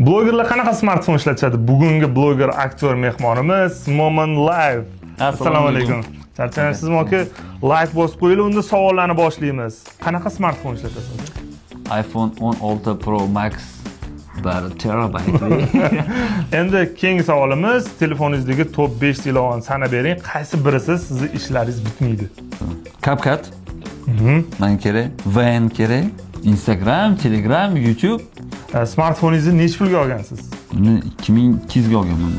Blogerlar qanaqa smartfon ishlatadi? Bugungi bloger aktyor mehmonimiz Mo'min Live. Assalomu alaykum. Charchaysizmi aka? Like bosib qo'yinglar, unda savollarni boshlaymiz. Qanaqa smartfon ishlatasiz? iPhone 16 Pro Max 1 terabaytli. Endi keyingi savolimiz, telefoningizdagi top 5 ilovani sanab bering, qaysi birisiz sizni ishlaringiz bitmaydi? CapCut. Men kerak, VN kerak, Instagram, Telegram, YouTube. Smartfoningizni necha pulga olgansiz? Uni 2200 ga olganman.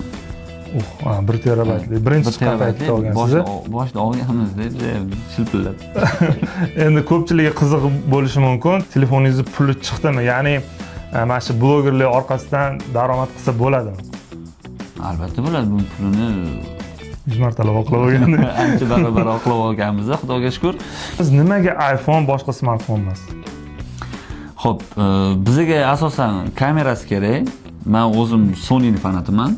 1 terabaytli. Birinchi chiqqan paytda olgansiz. Boshda olganmiz deb shilpillab. Endi ko'pchilikga qiziq bo'lishi mumkin. Telefoningizni puli chiqdimi? Ya'ni mana shu blogerlar orqasidan daromad qilsa bo'ladimi? Albatta bo'ladi, bu pulini 100 martalab oqlab olgan. Ancha barobar oqlab olganmiz, Xudoga shukr. Siz nimaga iPhone boshqa smartfon emas? Xo'p, bizga asosan kamerasi kerak. Men o'zim Sony'ni fanatiman.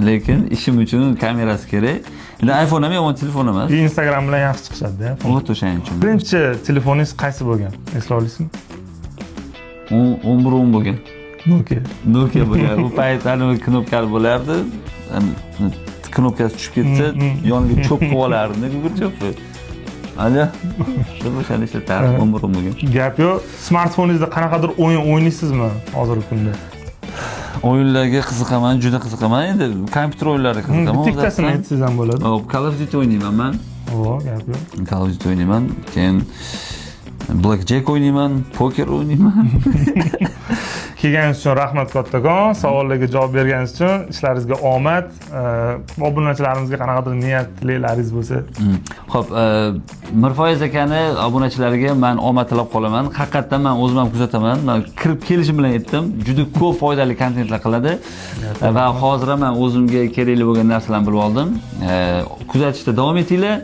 Lekin ishim uchun kamerasi kerak. Endi iPhone ham yomon telefon emas. Instagram bilan yaxshi chiqishadi-da. O'shaning uchun. Birinchi telefoningiz qaysi bo'lgan? Eslay olasizmi? 11 bo'lgan. Nokia bo'lgan. Bu payt aniq knopkali bo'lardi. Knopkasi tushib ketsa, yoniga cho'p qilib olardi. Gugurt cho'pi. Ana, deb o'shani ishlatardim, 11 bo'lgan. Gap yo'q. Smartfoningizda qanaqadir o'yin o'ynaysizmi hozirgi kunda? O'yinlarga qiziqaman, juda qiziqaman. Endi kompyuter o'yinlariga qiziqaman. Bittasini aytsangiz ham bo'ladi. Hop, Call of Duty o'ynayman men. Gap yo'q. Call of Duty o'ynayman, keyin Blackjack o'ynayman, poker o'ynayman. Kelganingiz uchun rahmat kattakon. Savollarga javob berganingiz uchun ishlaringizga omad. Obunachilarimizga qanaqadir niyat tilaklaringiz bo'lsa. Xo'p, Mirfoiz akani obunachilariga men omad tilab qolaman. Haqiqatan men o'zim ham kuzataman. Men kirib kelishim bilan aytdim, juda ko'p foydali kontentlar qiladi va hozir ham men o'zimga kerakli bo'lgan narsalarni bilib oldim. Kuzatishda davom etinglar.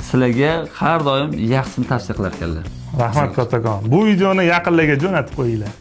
Sizlarga har doim yaxshisini tavsiya qilar ekanlar. Rahmat kattakon. Bu videoni yaqinlarga jo'natib qo'yinglar.